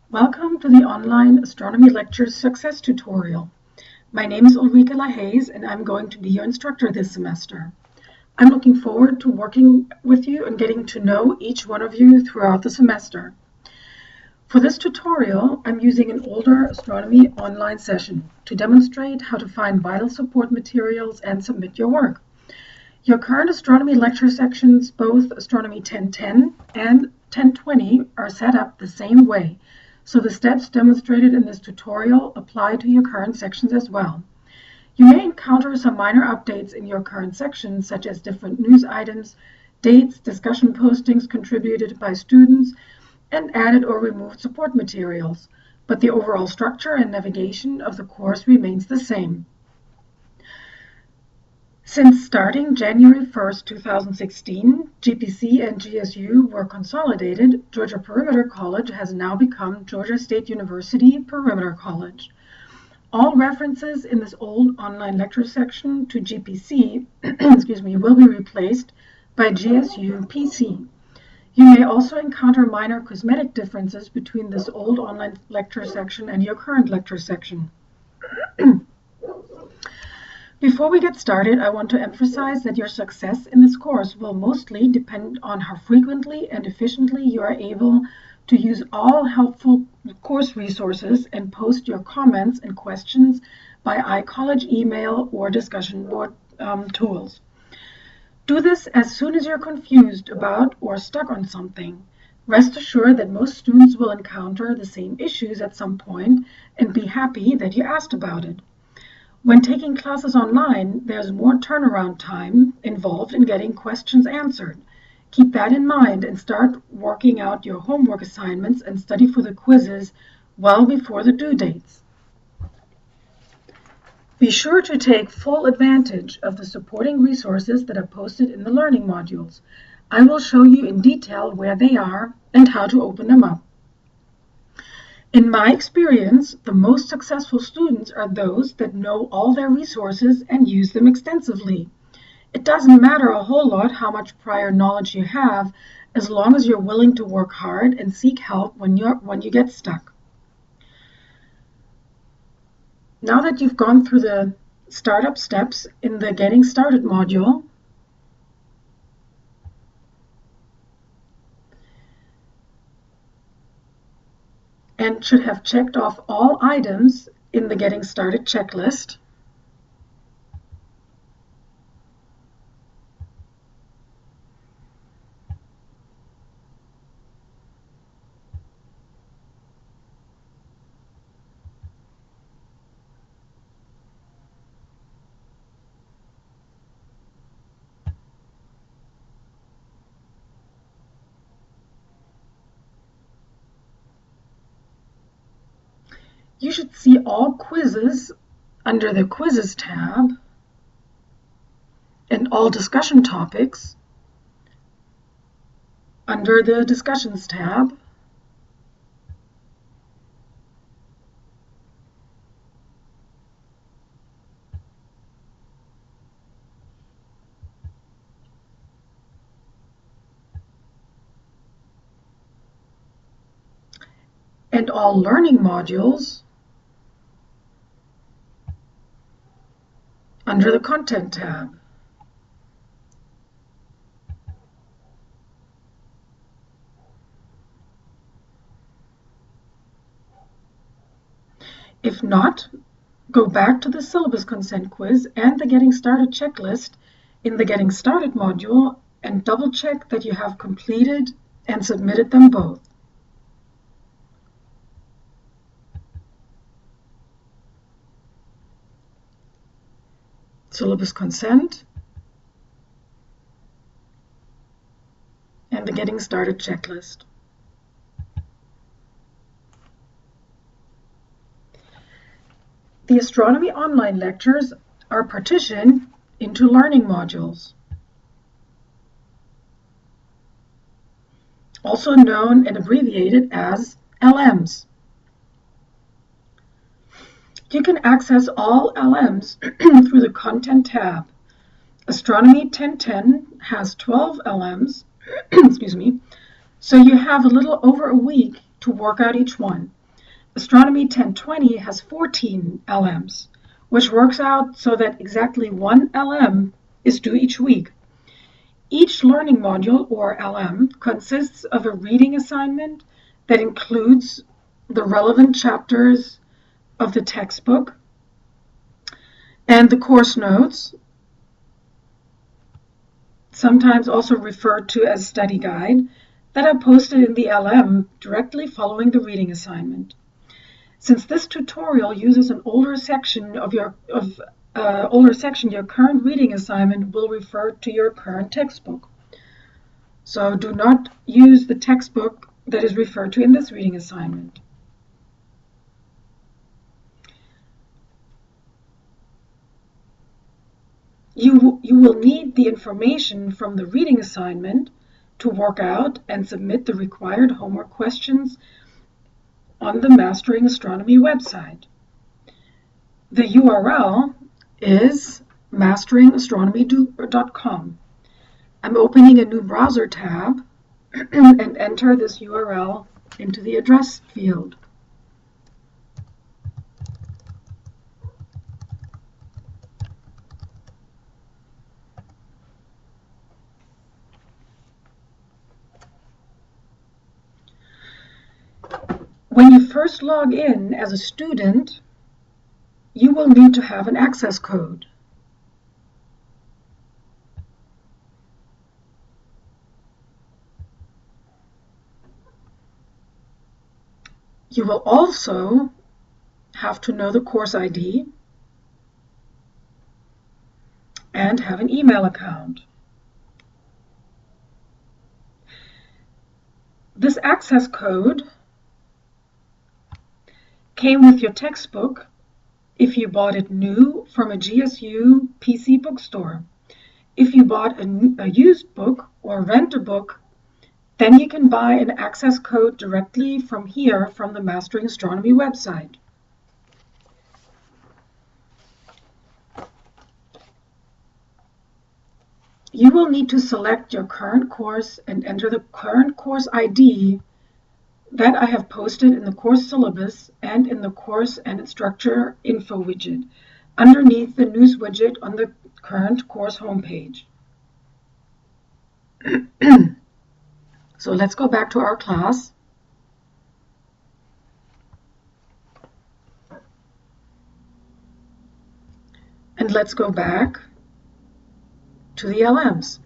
Welcome to the online astronomy lectures success tutorial. My name is Ulrike Lahays and I'm going to be your instructor this semester. I'm looking forward to working with you and getting to know each one of you throughout the semester. For this tutorial, I'm using an older astronomy online session to demonstrate how to find vital support materials and submit your work. Your current astronomy lecture sections, both Astronomy 1010 and 1020, are set up the same way, so the steps demonstrated in this tutorial apply to your current sections as well. You may encounter some minor updates in your current sections, such as different news items, dates, discussion postings contributed by students, and added or removed support materials, but the overall structure and navigation of the course remains the same. Since starting January 1st, 2016, GPC and GSU were consolidated, Georgia Perimeter College has now become Georgia State University Perimeter College. All references in this old online lecture section to GPC will be replaced by GSU PC. You may also encounter minor cosmetic differences between this old online lecture section and your current lecture section. Before we get started, I want to emphasize that your success in this course will mostly depend on how frequently and efficiently you are able to use all helpful course resources and post your comments and questions by iCollege email or discussion board tools. Do this as soon as you're confused about or stuck on something. Rest assured that most students will encounter the same issues at some point and be happy that you asked about it. When taking classes online, there's more turnaround time involved in getting questions answered. Keep that in mind and start working out your homework assignments and study for the quizzes well before the due dates. Be sure to take full advantage of the supporting resources that are posted in the learning modules. I will show you in detail where they are and how to open them up. In my experience, the most successful students are those that know all their resources and use them extensively. It doesn't matter a whole lot how much prior knowledge you have, as long as you're willing to work hard and seek help when you get stuck. Now that you've gone through the startup steps in the Getting Started module, and should have checked off all items in the Getting Started checklist, you should see all quizzes under the Quizzes tab and all discussion topics under the Discussions tab. And all learning modules under the Content tab. If not, go back to the syllabus consent quiz and the Getting Started checklist in the Getting Started module and double check that you have completed and submitted them both. Syllabus consent and the Getting Started checklist. The astronomy online lectures are partitioned into learning modules, also known and abbreviated as LMs. You can access all LMs through the Content tab. Astronomy 1010 has 12 LMs, so you have a little over a week to work out each one. Astronomy 1020 has 14 LMs, which works out so that exactly one LM is due each week. Each learning module, or LM, consists of a reading assignment that includes the relevant chapters of the textbook and the course notes, sometimes also referred to as study guide, that are posted in the LM directly following the reading assignment. Since this tutorial uses an older section your current reading assignment will refer to your current textbook. So do not use the textbook that is referred to in this reading assignment. You will need the information from the reading assignment to work out and submit the required homework questions on the Mastering Astronomy website. The URL is masteringastronomy.com. I'm opening a new browser tab and enter this URL into the address field. When you first log in as a student, you will need to have an access code. You will also have to know the course ID and have an email account. This access code came with your textbook if you bought it new from a GSU PC bookstore. If you bought a used book or rent a book, then you can buy an access code directly from here from the Mastering Astronomy website. You will need to select your current course and enter the current course ID that I have posted in the course syllabus and in the course and instructor info widget underneath the news widget on the current course homepage. So let's go back to our class. And let's go back to the LMs.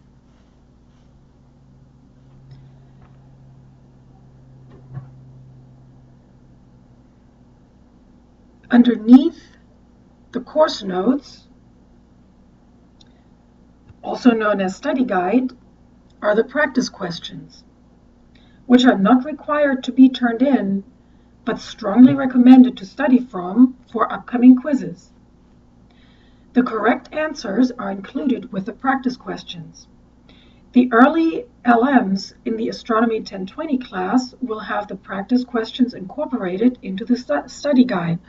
Underneath the course notes, also known as study guide, are the practice questions, which are not required to be turned in, but strongly recommended to study from for upcoming quizzes. The correct answers are included with the practice questions. The early LMs in the Astronomy 1020 class will have the practice questions incorporated into the study guide,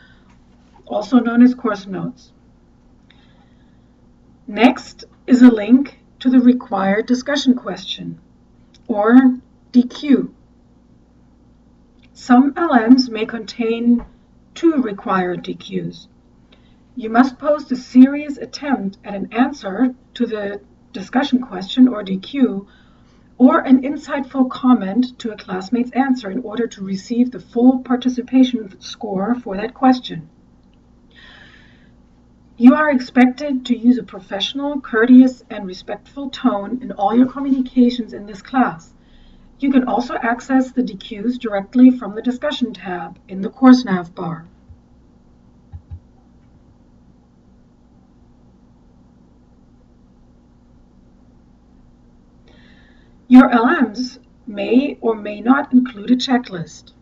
also known as course notes. Next is a link to the required discussion question, or DQ. Some LMs may contain 2 required DQs. You must post a serious attempt at an answer to the discussion question, or DQ, or an insightful comment to a classmate's answer in order to receive the full participation score for that question. You are expected to use a professional, courteous, and respectful tone in all your communications in this class. You can also access the DQs directly from the discussion tab in the course nav bar. Your LMs may or may not include a checklist.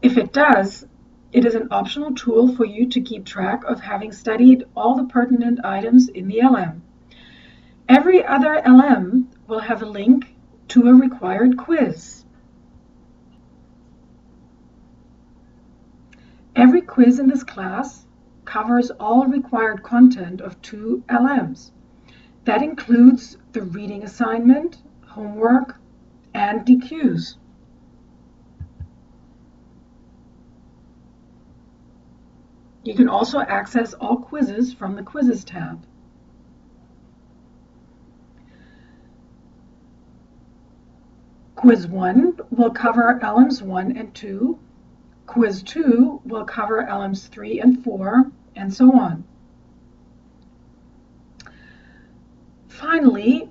If it does, it is an optional tool for you to keep track of having studied all the pertinent items in the LM. Every other LM will have a link to a required quiz. Every quiz in this class covers all required content of 2 LMs. That includes the reading assignment, homework, and DQs. You can also access all quizzes from the Quizzes tab. Quiz 1 will cover LMs 1 and 2. Quiz 2 will cover LMs 3 and 4, and so on. Finally,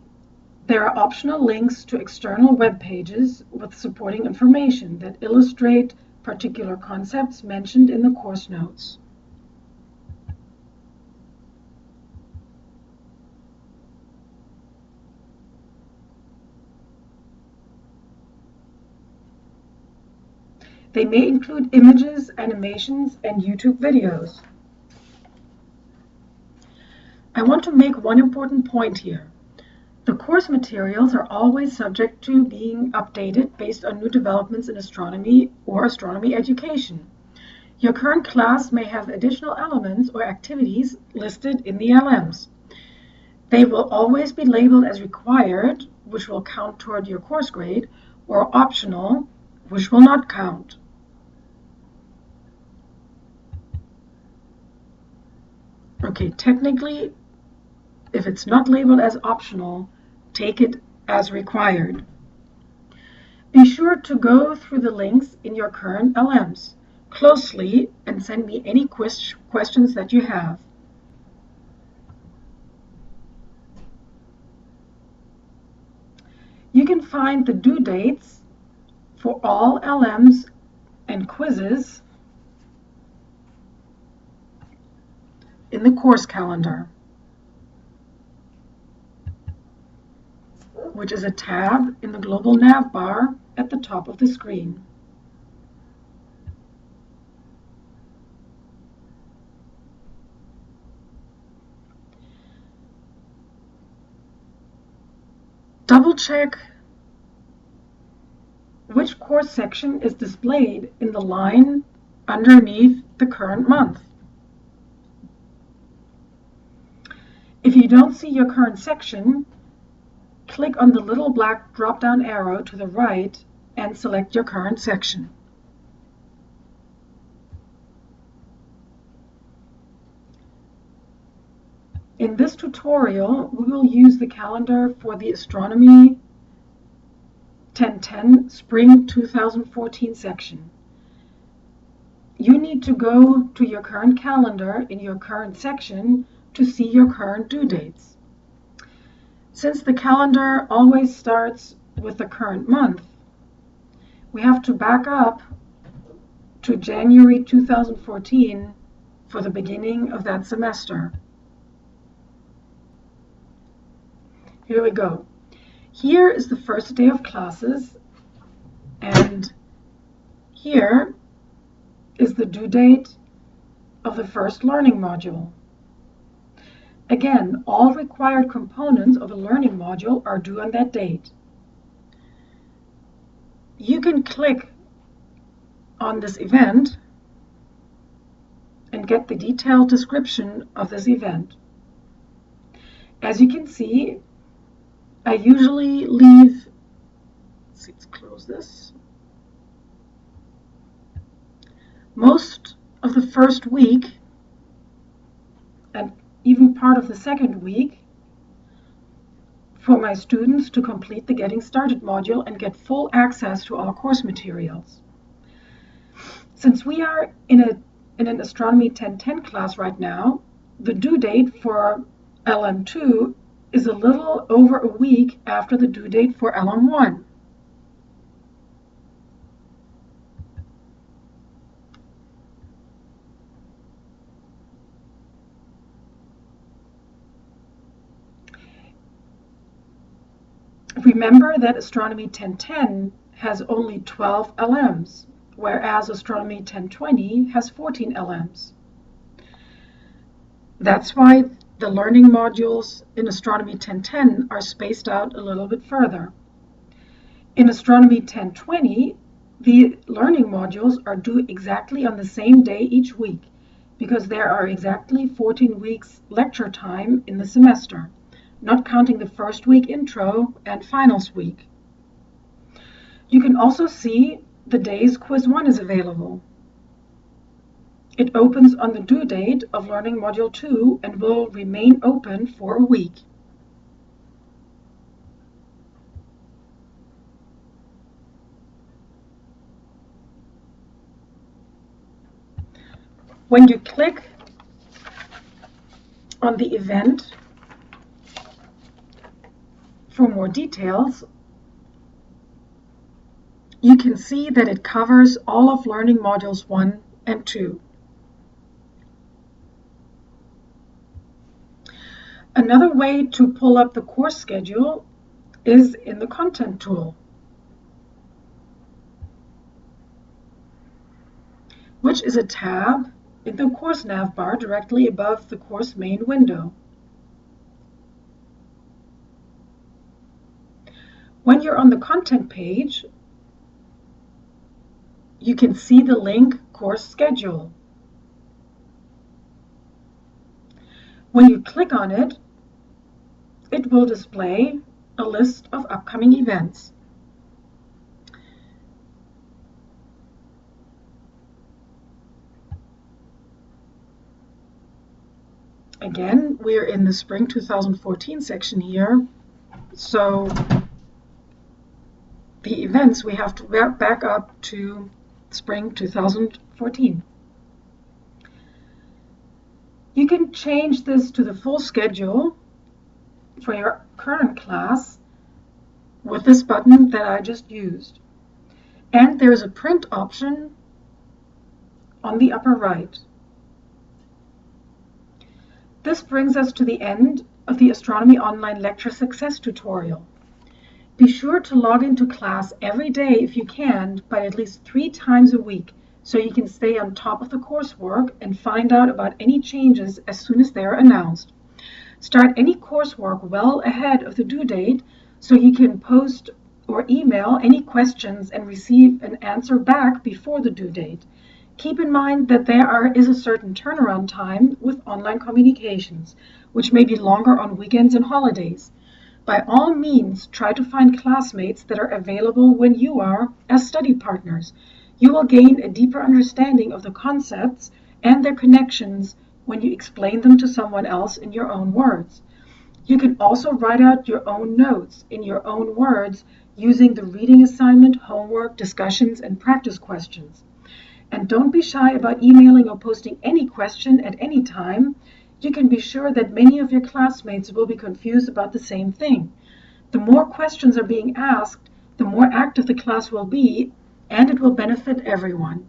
there are optional links to external web pages with supporting information that illustrate particular concepts mentioned in the course notes. They may include images, animations, and YouTube videos. I want to make one important point here. The course materials are always subject to being updated based on new developments in astronomy or astronomy education. Your current class may have additional elements or activities listed in the LMs. They will always be labeled as required, which will count toward your course grade, or optional, which will not count. Okay, technically, if it's not labeled as optional, take it as required. Be sure to go through the links in your current LMs closely and send me any questions that you have. You can find the due dates for all LMs and quizzes in the course calendar, which is a tab in the global nav bar at the top of the screen. Double check which course section is displayed in the line underneath the current month. If you don't see your current section, click on the little black drop-down arrow to the right and select your current section. In this tutorial, we will use the calendar for the Astronomy 1010 Spring 2014 section. You need to go to your current calendar in your current section to see your current due dates. Since the calendar always starts with the current month, we have to back up to January 2014 for the beginning of that semester. Here we go. Here is the first day of classes, and here is the due date of the first learning module. Again, all required components of a learning module are due on that date. You can click on this event and get the detailed description of this event. As you can see, I usually leave, let's close this, most of the first week and even part of the second week for my students to complete the Getting Started module and get full access to our course materials. Since we are in an Astronomy 1010 class right now, the due date for LM2 is a little over a week after the due date for LM1. Remember that Astronomy 1010 has only 12 LMs, whereas Astronomy 1020 has 14 LMs. That's why the learning modules in Astronomy 1010 are spaced out a little bit further. In Astronomy 1020, the learning modules are due exactly on the same day each week, because there are exactly 14 weeks lecture time in the semester. not counting the first week intro and finals week. You can also see the days Quiz 1 is available. It opens on the due date of Learning Module 2 and will remain open for a week. When you click on the event for more details, you can see that it covers all of Learning Modules 1 and 2. Another way to pull up the course schedule is in the Content tool, which is a tab in the course navbar directly above the course main window. When you're on the Content page, you can see the link Course Schedule. When you click on it, it will display a list of upcoming events. Again, we're in the Spring 2014 section here, so the events we have to back up to Spring 2014. You can change this to the full schedule for your current class with this button that I just used. And there's a print option on the upper right. This brings us to the end of the Astronomy Online Lecture Success tutorial. Be sure to log into class every day if you can, but at least 3 times a week, so you can stay on top of the coursework and find out about any changes as soon as they are announced. Start any coursework well ahead of the due date so you can post or email any questions and receive an answer back before the due date. Keep in mind that there is a certain turnaround time with online communications, which may be longer on weekends and holidays. By all means, try to find classmates that are available when you are as study partners. You will gain a deeper understanding of the concepts and their connections when you explain them to someone else in your own words. You can also write out your own notes in your own words using the reading assignment, homework, discussions, and practice questions. And don't be shy about emailing or posting any question at any time. You can be sure that many of your classmates will be confused about the same thing. The more questions are being asked, the more active the class will be, and it will benefit everyone.